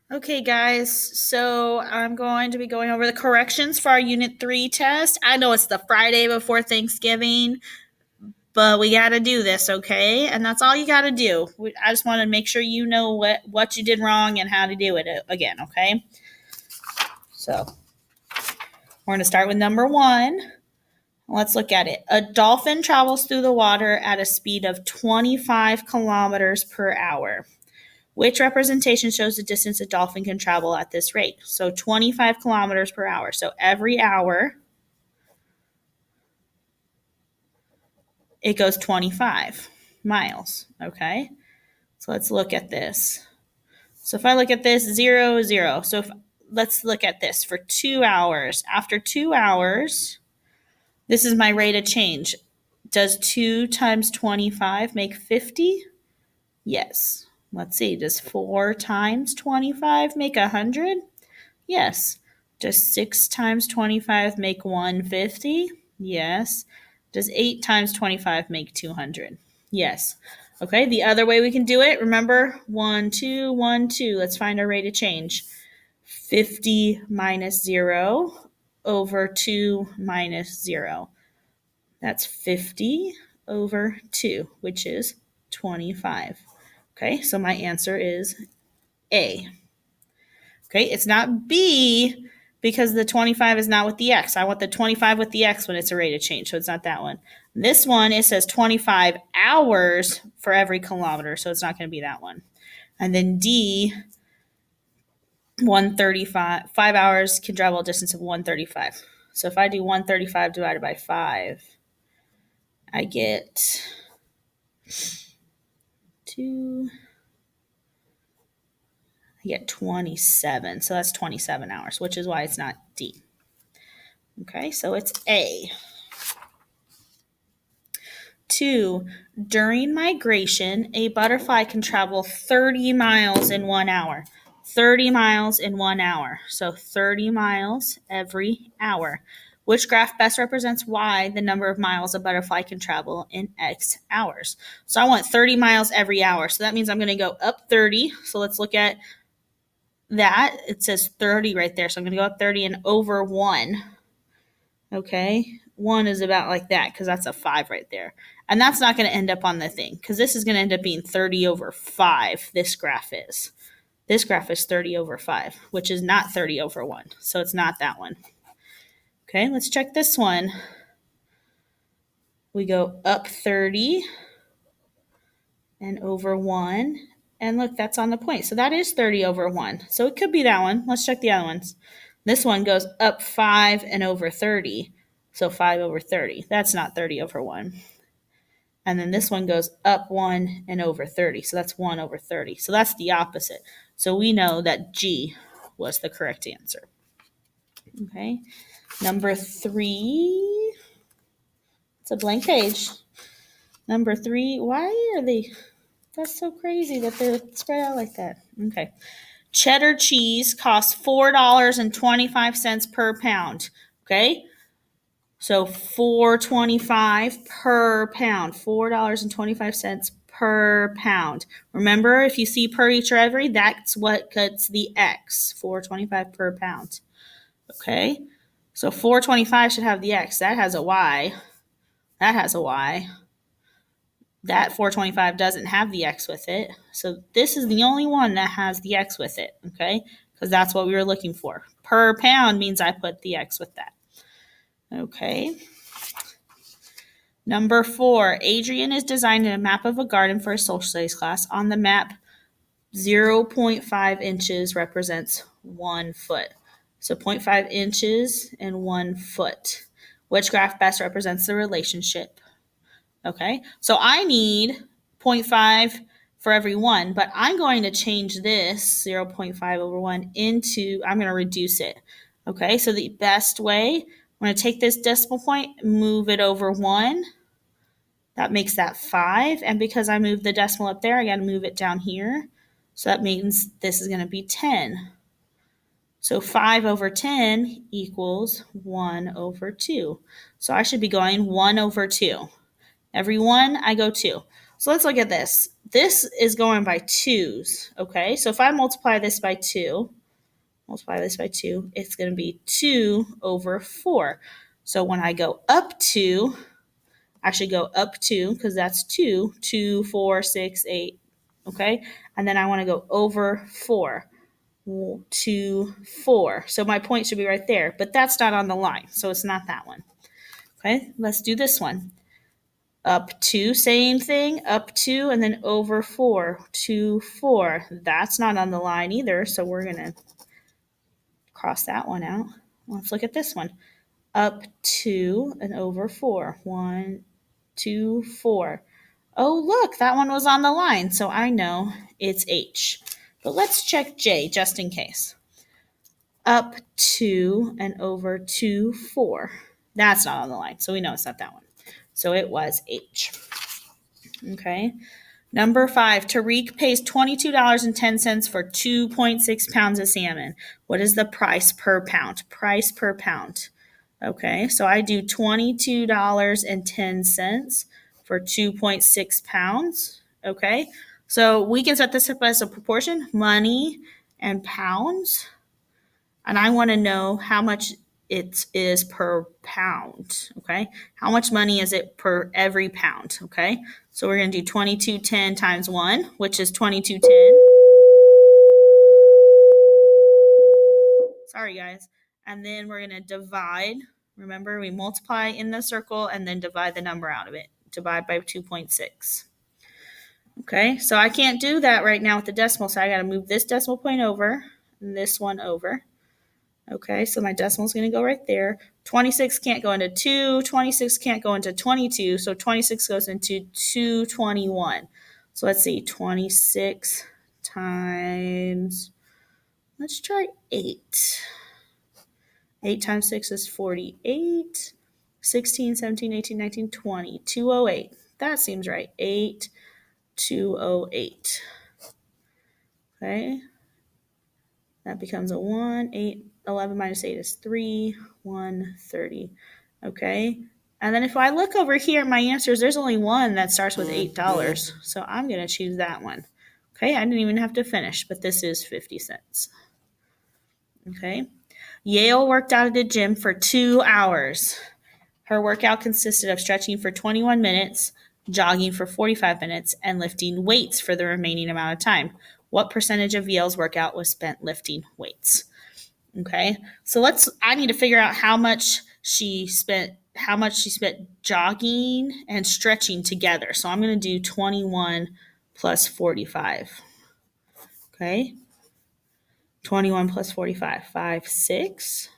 Okay, guys, so I'm going to be going over the corrections for our Unit 3 test. I know it's the Friday before Thanksgiving, but we got to do this, okay? And that's all you got to do. I just want to make sure you know what you did wrong and how to do it again, okay? So we're going to start with number 1. Let's look at it. A dolphin travels through the water at a speed of 25 kilometers per hour. Which representation shows the distance a dolphin can travel at this rate? So 25 kilometers per hour. So every hour, it goes 25 miles. Okay. So let's look at this. So if I look at this, 0, 0. So let's look at this for 2 hours. After 2 hours, this is my rate of change. Does 2 times 25 make 50? Yes. Let's see. Does 4 times 25 make 100? Yes. Does 6 times 25 make 150? Yes. Does 8 times 25 make 200? Yes. Okay, the other way we can do it, remember 1, 2, 1, 2. Let's find our rate of change. 50 minus 0 over 2 minus 0. That's 50 over 2, which is 25. Okay, so my answer is A. Okay, it's not B because the 25 is not with the X. I want the 25 with the X when it's a rate of change, so it's not that one. This one, it says 25 hours for every kilometer, so it's not going to be that one. And then D, 135, 5 hours can travel a distance of 135. So if I do 135 divided by 5, I get 2, I get 27. So that's 27 hours, which is why it's not D. Okay, so it's A. 2. During migration, a butterfly can travel 30 miles in 1 hour. 30 miles in 1 hour. So 30 miles every hour. Which graph best represents Y, the number of miles a butterfly can travel in X hours? So I want 30 miles every hour. So that means I'm going to go up 30. So let's look at that. It says 30 right there. So I'm going to go up 30 and over 1. Okay, 1 is about like that because that's a 5 right there. And that's not going to end up on the thing because this is going to end up being 30 over 5. This graph is. This graph is 30 over 5, which is not 30 over 1. So it's not that one. Okay, let's check this one. We go up 30 and over 1. And look, that's on the point. So that is 30 over 1. So it could be that one. Let's check the other ones. This one goes up 5 and over 30. So 5 over 30. That's not 30 over 1. And then this one goes up 1 and over 30. So that's 1 over 30. So that's the opposite. So we know that G was the correct answer. Okay. Number 3. It's a blank page. Number 3. Why are they? That's so crazy that they're spread out like that. Okay. Cheddar cheese costs $4.25 per pound. Okay. So $4.25 per pound. $4.25 per pound. Remember, if you see per, each, or every, that's what gets the X. $4.25 per pound. Okay. So $4.25 should have the X. That has a Y. That has a Y. That $4.25 doesn't have the X with it. So this is the only one that has the X with it, okay? Because that's what we were looking for. Per pound means I put the X with that. Okay. Number 4, Adrian is designing a map of a garden for a social studies class. On the map, 0.5 inches represents 1 foot. So 0.5 inches and 1 foot. Which graph best represents the relationship? Okay, so I need 0.5 for every 1, but I'm going to change this 0.5 over 1 into, I'm going to reduce it. Okay, so the best way, I'm going to take this decimal point, move it over 1. That makes that 5, and because I moved the decimal up there, I got to move it down here. So that means this is going to be 10. So 5 over 10 equals 1 over 2. So I should be going 1 over 2. Every 1, I go 2. So let's look at this. This is going by 2's, okay? So if I multiply this by 2, it's going to be 2 over 4. So when I go up 2, actually go up 2 because that's 2, 2, 4, 6, 8, okay? And then I want to go over 4, 2, 4. So my point should be right there, but that's not on the line, so it's not that one. Okay, let's do this one. Up 2, same thing, up 2, and then over 4, 2, 4. That's not on the line either, so we're going to cross that one out. Let's look at this one. Up 2 and over 4. 1, 2, 4. Oh, look, that one was on the line, so I know it's H. But let's check J just in case. Up 2 and over 2, 4. That's not on the line, so we know it's not that one. So it was H. Okay. Number 5, Tariq pays $22.10 for 2.6 pounds of salmon. What is the price per pound? Price per pound. Okay, so I do $22.10 for 2.6 pounds. Okay, so we can set this up as a proportion, money and pounds. And I want to know how much it is per pound. Okay, how much money is it per every pound? Okay, so we're going to do 22.10 times 1, which is 22.10. Sorry, guys. And then we're going to divide. Remember, we multiply in the circle and then divide the number out of it. Divide by 2.6. Okay, so I can't do that right now with the decimal, so I got to move this decimal point over and this one over. Okay, so my decimal is going to go right there. 26 can't go into 2. 26 can't go into 22. So 26 goes into 221. So let's see. 26 times, let's try 8. 8 times 6 is 48. 16, 17, 18, 19, 20. 208. That seems right. 8, 208. Okay. That becomes a 1. 8, 11 minus 8 is 3. 130. Okay. And then if I look over here at my answers, there's only one that starts with $8. So I'm going to choose that one. Okay. I didn't even have to finish, but this is 50 cents. Okay. Yale worked out at the gym for 2 hours. Her workout consisted of stretching for 21 minutes, jogging for 45 minutes, and lifting weights for the remaining amount of time. What percentage of Yale's workout was spent lifting weights? Okay, so I need to figure out how much she spent jogging and stretching together. So I'm going to do 21 plus 45. Okay, 21 plus 45, 5, 6,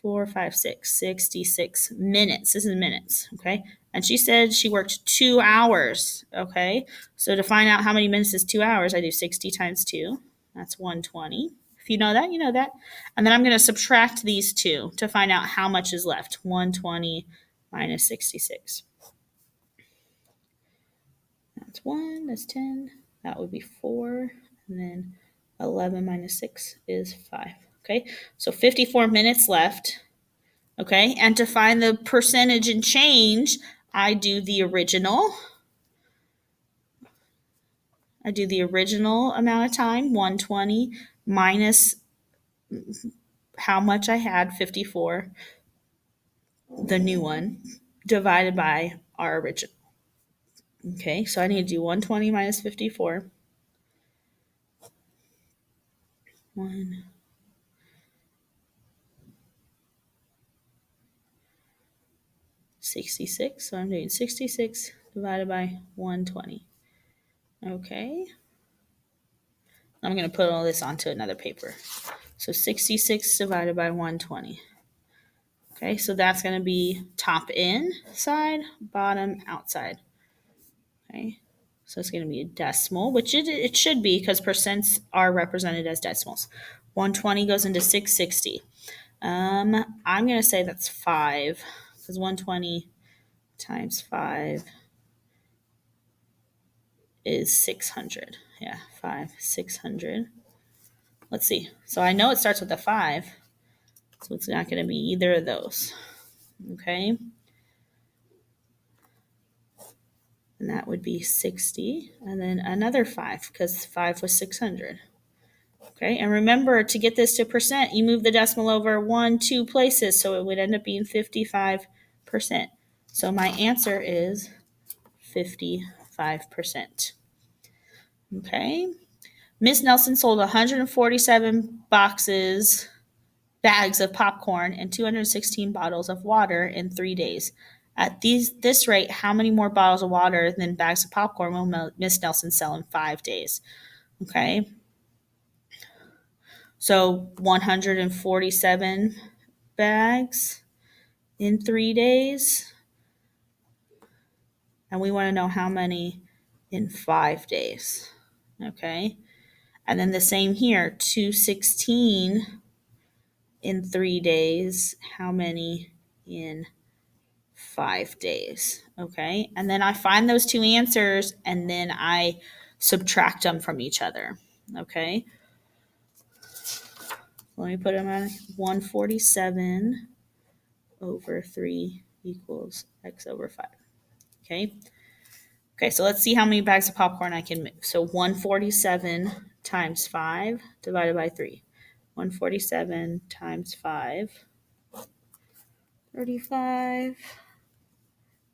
4, 5, 6, 66 minutes. This is minutes, okay? And she said she worked 2 hours, okay? So to find out how many minutes is 2 hours, I do 60 times 2. That's 120. If you know that, you know that. And then I'm going to subtract these two to find out how much is left. 120 minus 66. That's 1, that's 10. That would be 4. And then 11 minus 6 is 5. Okay, so 54 minutes left. Okay, and to find the percentage and change, I do the original. Amount of time, 120, minus how much I had, 54, the new one, divided by our original. Okay, so I need to do 120 minus 54. 66, so I'm doing 66 divided by 120. Okay. I'm going to put all this onto another paper. So 66 divided by 120. Okay, so that's going to be top inside, bottom outside. Okay, so it's going to be a decimal, which it should be because percents are represented as decimals. 120 goes into 660. I'm going to say that's 5 because 120 times 5 is 600. Yeah, 5, 600. Let's see. So I know it starts with a 5. So it's not going to be either of those. Okay. And that would be 60. And then another 5 because 5 was 600. Okay, and remember to get this to percent, you move the decimal over 2 places, so it would end up being 55%. So my answer is 55%. Okay. Miss Nelson sold 147 bags of popcorn and 216 bottles of water in 3 days. At this rate, how many more bottles of water than bags of popcorn will Miss Nelson sell in 5 days? Okay. So 147 bags in 3 days. And we want to know how many in 5 days. Okay. And then the same here, 216 in 3 days. How many in 5 days? Okay. And then I find those two answers and then I subtract them from each other. Okay. Let me put them on 147 over 3 equals x over 5. Okay. Okay, so let's see how many bags of popcorn I can move. So 147 times 5 divided by 3. 147 times 5, 35,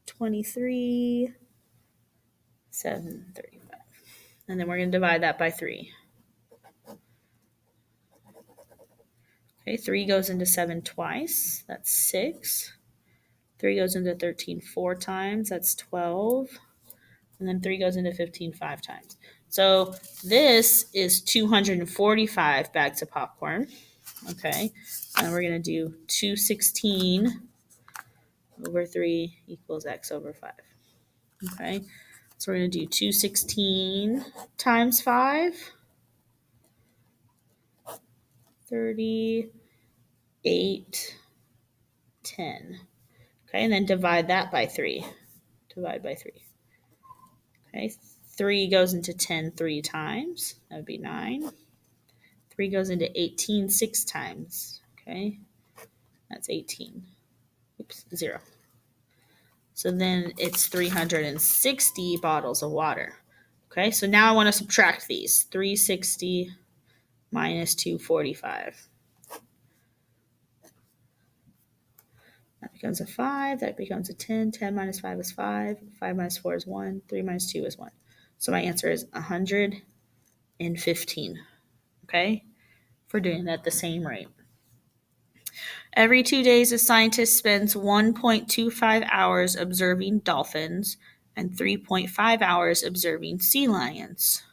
23, 7, 35. And then we're going to divide that by 3. Okay, 3 goes into 7 twice. That's 6. 3 goes into 13 4 times. That's 12. And then 3 goes into 15 5 times. So this is 245 bags of popcorn. Okay, and we're going to do 216 over 3 equals x over 5. Okay, so we're going to do 216 times 5, 38, 10. Okay, and then divide that by 3. Divide by 3. Okay, 3 goes into 10 3 times. That would be 9. 3 goes into 18 6 times. Okay, that's 18. Oops, 0. So then it's 360 bottles of water. Okay, so now I want to subtract these. 360 minus 245. That becomes a 5. That becomes a 10. 10 minus 5 is 5. 5 minus 4 is 1. 3 minus 2 is 1. So my answer is 115. Okay, for doing that the same rate. Every 2 days, a scientist spends 1.25 hours observing dolphins and 3.5 hours observing sea lions.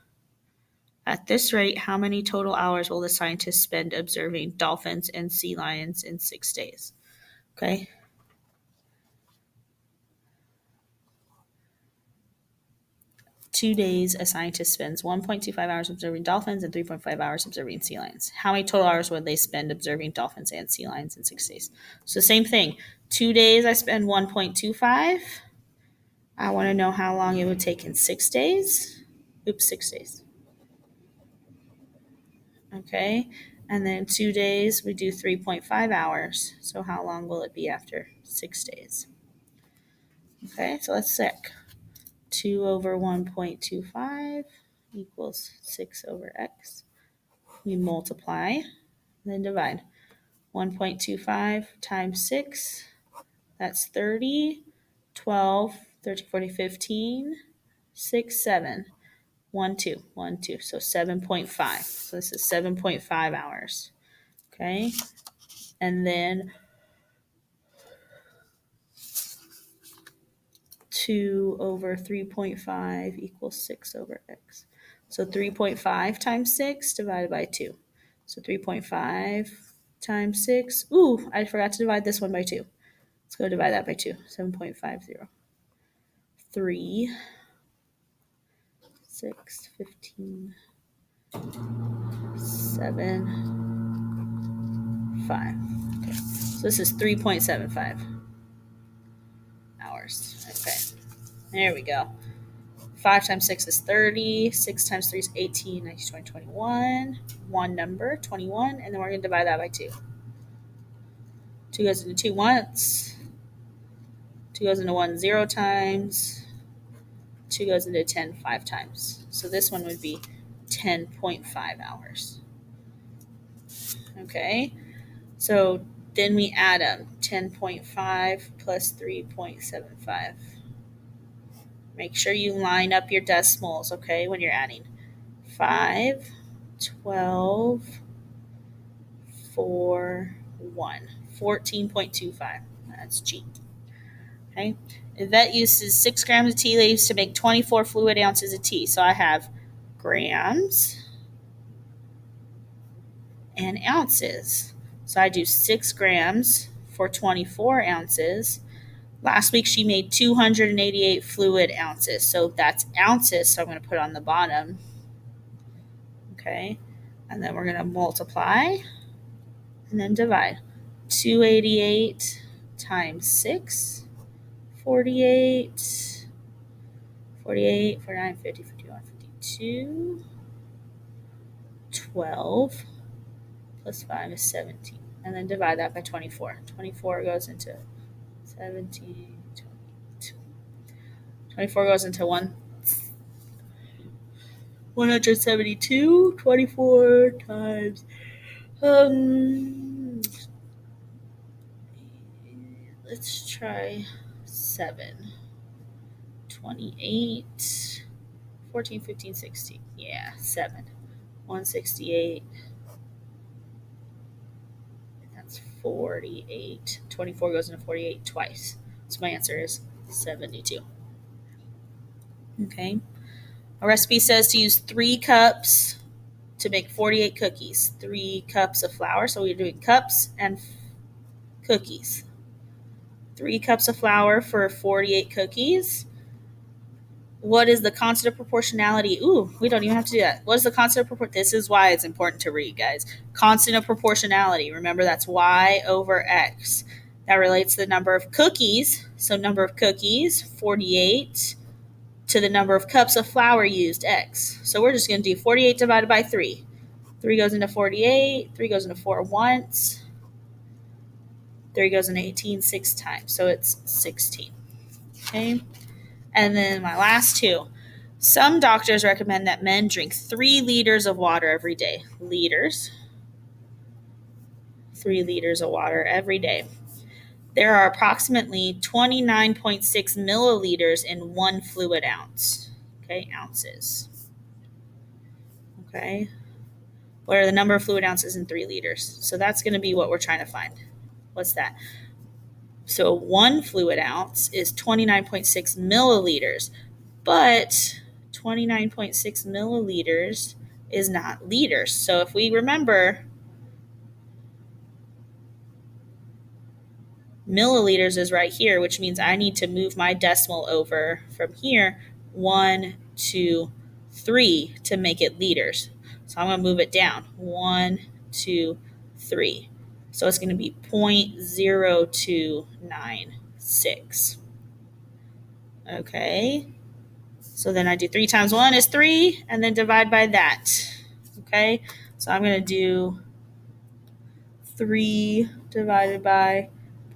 At this rate, how many total hours will the scientist spend observing dolphins and sea lions in 6 days? Okay. Two days, a scientist spends 1.25 hours observing dolphins and 3.5 hours observing sea lions. How many total hours would they spend observing dolphins and sea lions in 6 days? So same thing. 2 days, I spend 1.25. I want to know how long it would take in 6 days. 6 days. Okay. And then 2 days, we do 3.5 hours. So how long will it be after 6 days? Okay, so let's check. 2 over 1.25 equals 6 over x. We multiply, then divide. 1.25 times 6, that's 30, 12, 13, 14, 15, 6, 7. 1, 2, 1, 2. So 7.5. So this is 7.5 hours. Okay. And then 2 over 3.5 equals 6 over x. So 3.5 times 6 divided by 2. So 3.5 times 6. Ooh, I forgot to divide this one by 2. Let's go divide that by 2. 7.50. 3, 6, 15, 7, 5. Okay. So this is 3.75 hours. Okay. There we go. 5 times 6 is 30. 6 times 3 is 18, 19, 20, 21. One number, 21. And then we're going to divide that by 2. 2 goes into 2 once. 2 goes into 1 0 times. 2 goes into 10 5 times. So this one would be 10.5 hours. Okay, so then we add them. 10.5 plus 3.75. Make sure you line up your decimals, okay, when you're adding. 5, 12, 4, 1. 14.25. That's G. Okay. Yvette uses 6 grams of tea leaves to make 24 fluid ounces of tea. So I have grams and ounces. So I do 6 grams for 24 ounces. Last week she made 288 fluid ounces. So that's ounces. So I'm going to put on the bottom. Okay. And then we're going to multiply and then divide. 288 times 6. 48, 48, 49, 50, 51, 52, 12, plus 5 is 17. And then divide that by 24. 24 goes into 17, 22. 24 goes into 172. 24 times, let's try 7. 28, 14, 15, 16. Yeah, 7. 168. That's 48. 24 goes into 48 twice. So my answer is 72. Okay. Our recipe says to use 3 cups to make 48 cookies. 3 cups of flour. So we're doing cups and cookies. 3 cups of flour for 48 cookies. What is the constant of proportionality? Ooh, we don't even have to do that. What is the constant of proportionality? This is why it's important to read, guys. Constant of proportionality. Remember, that's y over x. That relates to the number of cookies. So number of cookies, 48, to the number of cups of flour used, x. So we're just going to do 48 divided by 3. 3 goes into 48. 3 goes into 4 once. 3 goes into 18 6 times. So it's 16. Okay. And then my last 2. Some doctors recommend that men drink 3 liters of water every day. Liters. 3 liters of water every day. There are approximately 29.6 milliliters in 1 fluid ounce. Okay, ounces. Okay. What are the number of fluid ounces in 3 liters? So that's going to be what we're trying to find. What's that? So 1 fluid ounce is 29.6 milliliters. But 29.6 milliliters is not liters. So if we remember, milliliters is right here, which means I need to move my decimal over from here 1, 2, 3 to make it liters. So I'm going to move it down 1, 2, 3. So it's going to be 0.0296. Okay. So then I do 3 times 1 is 3, and then divide by that. Okay, so I'm going to do 3 divided by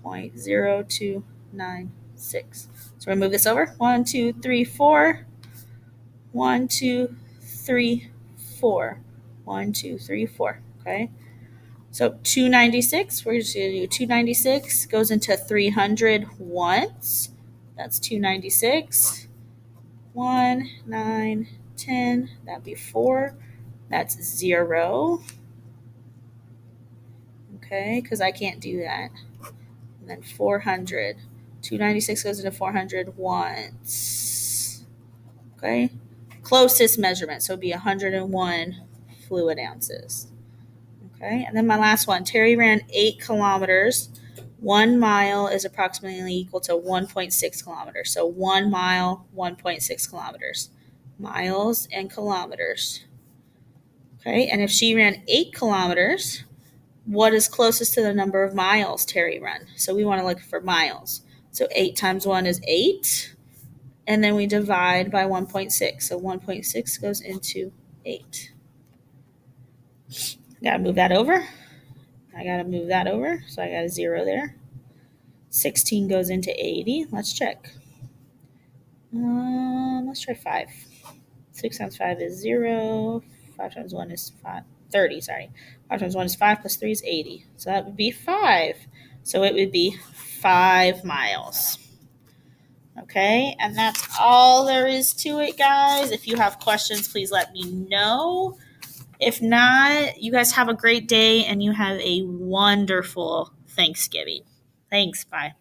0.0296. So we move this over. 1, 2, 3, 4. 1, 2, 3, 4. 1, 2, 3, 4. Okay, so 296. We're just going to do 296 goes into 300 once. That's 296. 1, 9, 10, that'd be 4. That's 0. Okay, because I can't do that. And then 400. 296 goes into 400 once. Okay, closest measurement, so it'd be 101 fluid ounces. Okay, and then my last one. Terry ran 8 kilometers. 1 mile is approximately equal to 1.6 kilometers. So 1 mile, 1.6 kilometers. Miles and kilometers. Okay, and if she ran 8 kilometers, what is closest to the number of miles Terry run? So we want to look for miles. So 8 times 1 is 8, and then we divide by 1.6. So 1.6 goes into 8. Got to move that over. I got to move that over, so I got a 0 there. 16 goes into 80. Let's check. let's try 5. 6 times 5 is 0. 5 times 1 is 30, sorry. 5 times 1 is 5 plus 3 is 80. So that would be 5. So it would be 5 miles. Okay, and that's all there is to it, guys. If you have questions, please let me know. If not, you guys have a great day and you have a wonderful Thanksgiving. Thanks. Bye.